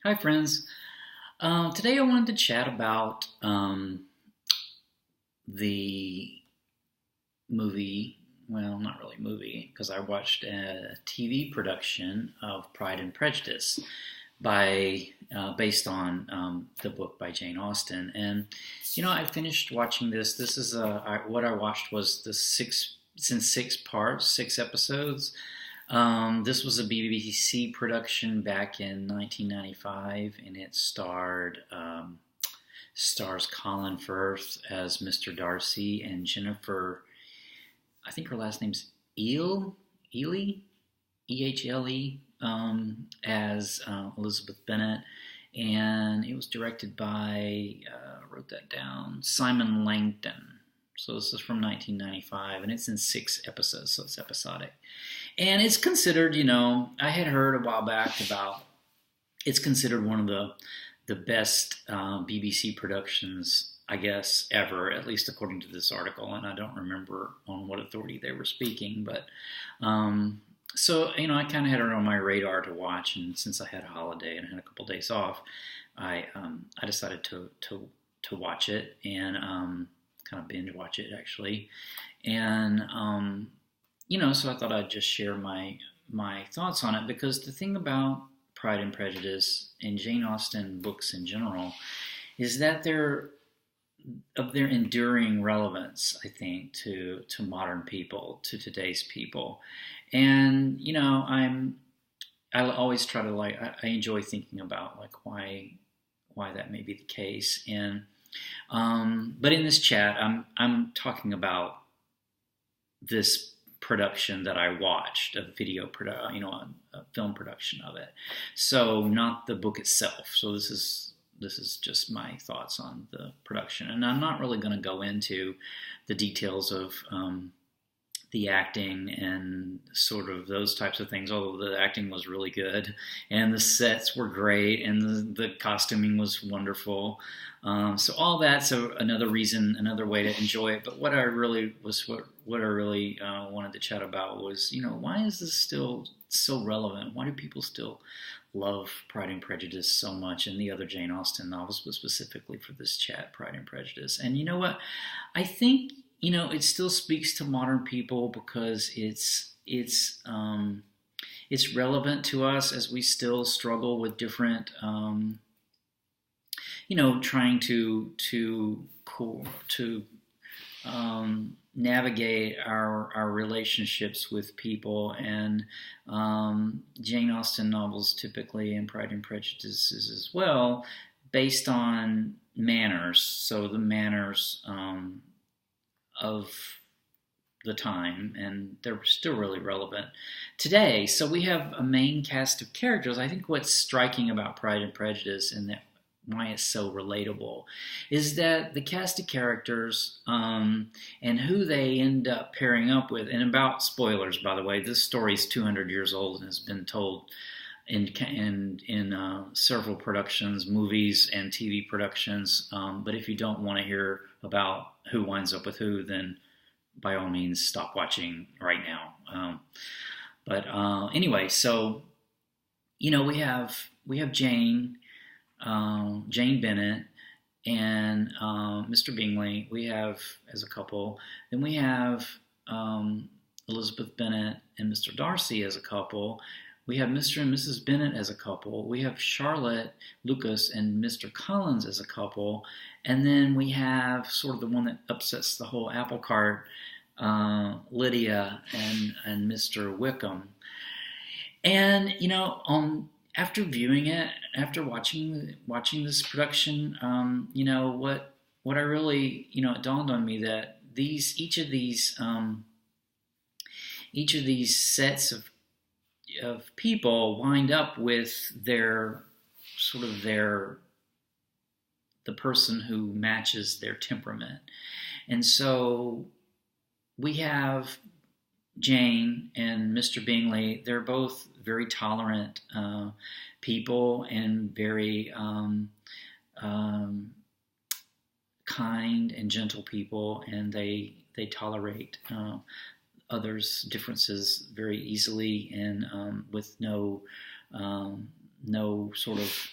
Hi, friends. Today I wanted to chat about the movie. Well, not really movie, because I watched a TV production of Pride and Prejudice based on the book by Jane Austen. And I finished watching this. What I watched was it's in six parts, six episodes. This was a BBC production back in 1995, and it stars Colin Firth as Mr. Darcy and Jennifer. I think her last name's Ehle, Ehle, as Elizabeth Bennet, and it was directed by wrote that down, Simon Langton. So this is from 1995, and it's in six episodes, so it's episodic. And it's considered, I had heard a while back about it's considered one of the best BBC productions, I guess, ever, at least according to this article. And I don't remember on what authority they were speaking, but so I kind of had it on my radar to watch. And since I had a holiday and I had a couple days off, I decided to watch it and kind of binge watch it actually, and so I thought I'd just share my thoughts on it, because the thing about Pride and Prejudice and Jane Austen books in general is that they're of their enduring relevance, I think, to modern people, to today's people. And I always try to I enjoy thinking about why that may be the case. And but in this chat, I'm talking about this production that I watched, a film production of it. So not the book itself. So this is just my thoughts on the production, and I'm not really going to go into the details of the acting and sort of those types of things, although the acting was really good and the sets were great and the costuming was wonderful. So all that, so another way to enjoy it. But what I really wanted to chat about was, why is this still so relevant? Why do people still love Pride and Prejudice so much, and the other Jane Austen novels, but specifically for this chat, Pride and Prejudice? And you know what? I think it still speaks to modern people because it's relevant to us as we still struggle with different, trying to navigate our relationships with people. And Jane Austen novels typically, and Pride and Prejudice as well, based on manners. So the manners of the time, and they're still really relevant today. So we have a main cast of characters. I think what's striking about Pride and Prejudice, and why it's so relatable, is that the cast of characters and who they end up pairing up with. And about spoilers, by the way, this story is 200 years old and has been told in several productions, movies and TV productions. But if you don't want to hear about who winds up with who, then by all means stop watching right now. But anyway, so we have Jane Bennet and Mr. Bingley. We have as a couple. Then we have Elizabeth Bennet and Mr. Darcy as a couple. We have Mr. and Mrs. Bennet as a couple. We have Charlotte Lucas and Mr. Collins as a couple. And then we have sort of the one that upsets the whole apple cart, Lydia and Mr. Wickham. And, after viewing it, after watching this production, what I really, it dawned on me that each of these sets of people wind up with the person who matches their temperament. And so we have Jane and Mr. Bingley. They're both very tolerant people and very kind and gentle people, and they tolerate others' differences very easily, and with no sort of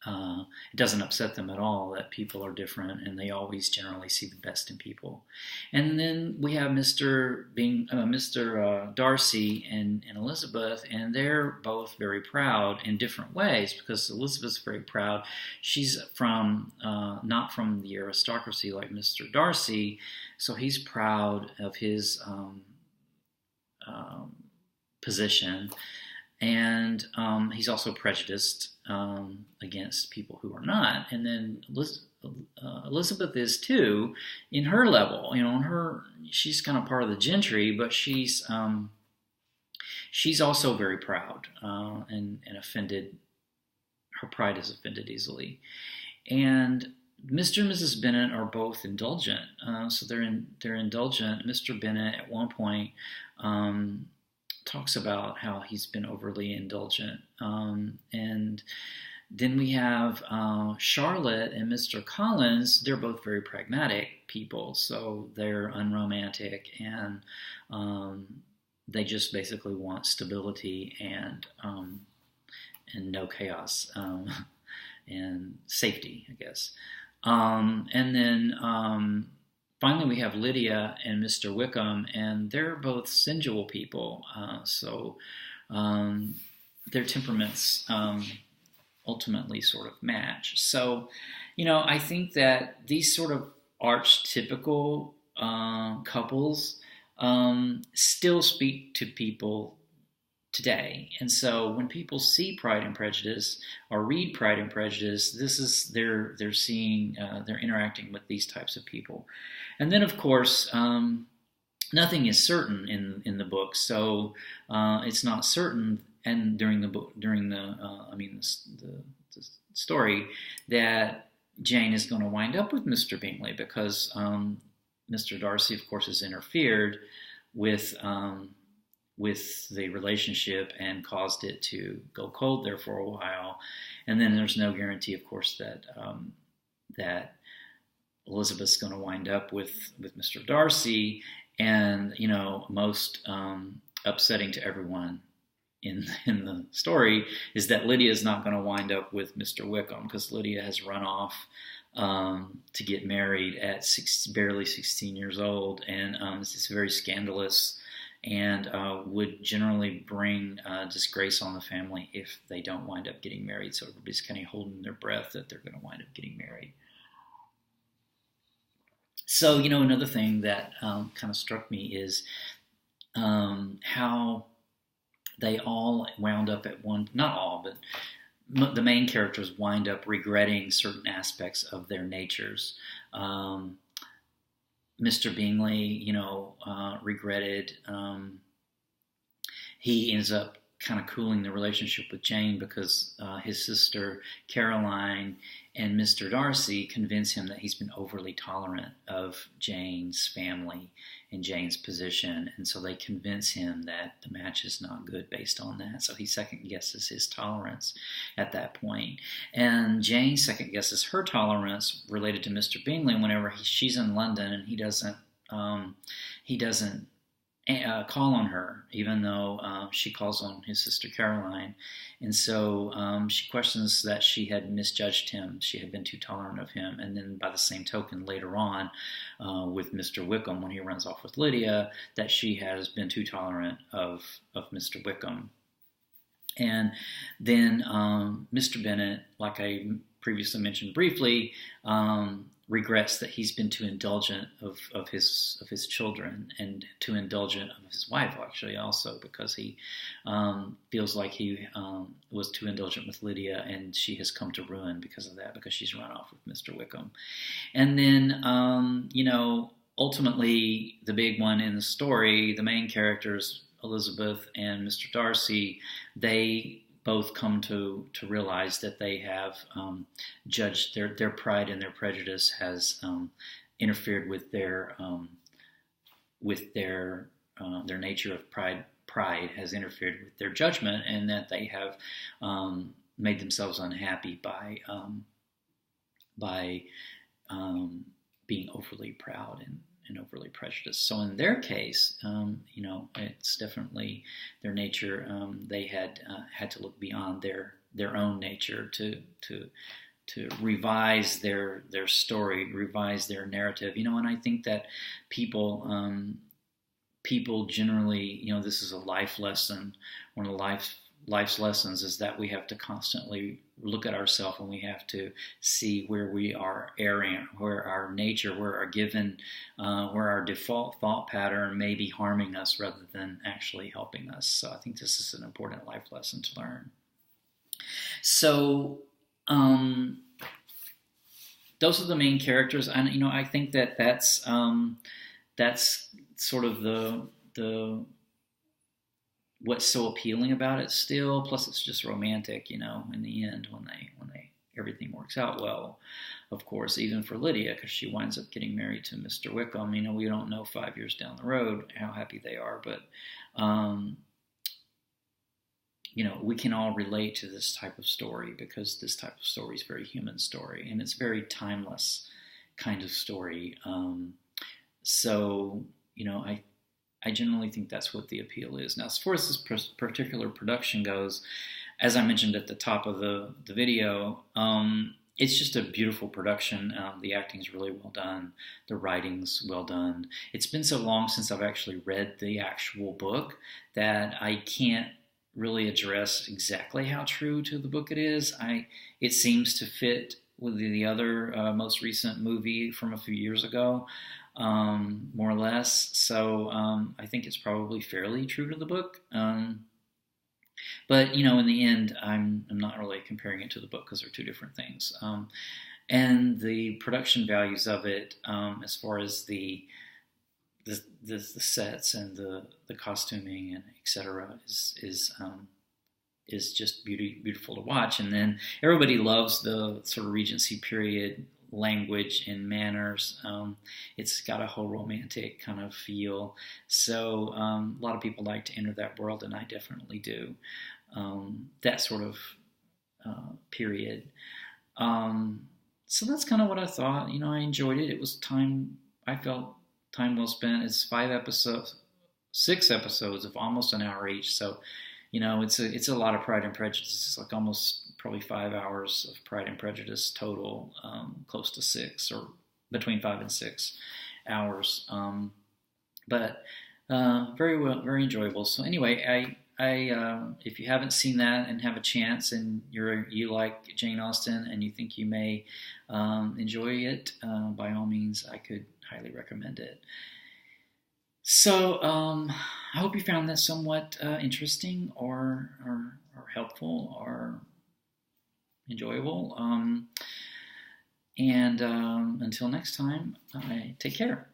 it doesn't upset them at all that people are different, and they always generally see the best in people. And then we have Mr. Darcy and Elizabeth, and they're both very proud in different ways, because Elizabeth's very proud. She's from not from the aristocracy like Mr. Darcy, so he's proud of his position. And he's also prejudiced against people who are not. And then Elizabeth is too, in her level. She's kind of part of the gentry, but she's also very proud and offended. Her pride is offended easily. And Mr. and Mrs. Bennet are both indulgent, so they're indulgent. Mr. Bennet at one point talks about how he's been overly indulgent. And then we have Charlotte and Mr. Collins. They're both very pragmatic people, so they're unromantic, and they just basically want stability and no chaos and safety, I guess. And then finally, we have Lydia and Mr. Wickham, and they're both sensual people, so their temperaments ultimately sort of match. So, I think that these sort of archetypical couples still speak to people today. And so when people see Pride and Prejudice or read Pride and Prejudice, this is they're seeing they're interacting with these types of people. And then of course nothing is certain in the book, so it's not certain. And during the story, that Jane is going to wind up with Mr. Bingley, because Mr. Darcy, of course, has interfered with the relationship and caused it to go cold there for a while. And then there's no guarantee, of course, that Elizabeth's going to wind up with Mr. Darcy. And most upsetting to everyone in the story is that Lydia is not going to wind up with Mr. Wickham, because Lydia has run off to get married at barely 16 years old, and it's very scandalous, and would generally bring disgrace on the family if they don't wind up getting married. So everybody's kind of holding their breath that they're going to wind up getting married. So, another thing that kind of struck me is how they all wound up not all, but the main characters wind up regretting certain aspects of their natures. Mr. Bingley, regretted. He ends up kind of cooling the relationship with Jane because his sister Caroline and Mr. Darcy convince him that he's been overly tolerant of Jane's family and Jane's position, and so they convince him that the match is not good based on that. So he second guesses his tolerance at that point, and Jane second guesses her tolerance related to Mr. Bingley whenever she's in London and he doesn't call on her, even though she calls on his sister Caroline. And so she questions that she had misjudged him. She had been too tolerant of him. And then by the same token, later on with Mr. Wickham, when he runs off with Lydia, that she has been too tolerant of Mr. Wickham. And then Mr. Bennet, like I previously mentioned briefly, regrets that he's been too indulgent of his children, and too indulgent of his wife, actually, also, because he feels like he was too indulgent with Lydia, and she has come to ruin because of that, because she's run off with Mr. Wickham. And then, ultimately, the big one in the story, the main characters, Elizabeth and Mr. Darcy, they both come to realize that they have judged their pride and their prejudice has interfered with their nature of pride. Pride has interfered with their judgment, and that they have made themselves unhappy by being overly proud and overly prejudiced. So in their case, it's definitely their nature. They had to look beyond their own nature to revise their story, revise their narrative. And I think that people generally, this is a life lesson. One of the life's lessons is that we have to constantly look at ourselves, and we have to see where we are erring, where our nature, where our default thought pattern may be harming us rather than actually helping us. So I think this is an important life lesson to learn. So those are the main characters, and I think that's sort of the what's so appealing about it still. Plus, it's just romantic, in the end when everything works out well. Of course, even for Lydia, because she winds up getting married to Mr. Wickham. We don't know 5 years down the road how happy they are, but we can all relate to this type of story because this type of story is a very human story, and it's a very timeless kind of story. So I generally think that's what the appeal is. Now, as far as this particular production goes, as I mentioned at the top of the video, it's just a beautiful production. The acting's really well done. The writing's well done. It's been so long since I've actually read the actual book that I can't really address exactly how true to the book it is. It seems to fit with the other most recent movie from a few years ago, more or less. So I think it's probably fairly true to the book. But in the end, I'm not really comparing it to the book because they're two different things. And the production values of it, as far as the sets and the costuming and etc. is just beautiful to watch. And then everybody loves the sort of Regency period language and manners. It's got a whole romantic kind of feel. So a lot of people like to enter that world, and I definitely do. That sort of period. So that's kind of what I thought. I enjoyed it. It was I felt time well spent. It's 6 episodes of almost an hour each. So, it's a lot of Pride and Prejudice. It's like almost probably 5 hours of Pride and Prejudice total, close to 6 or between 5 and 6 hours. But very enjoyable. So anyway, I if you haven't seen that and have a chance, and you like Jane Austen and you think you may enjoy it, by all means, I could highly recommend it. So I hope you found that somewhat interesting or helpful or enjoyable. And until next time, take care.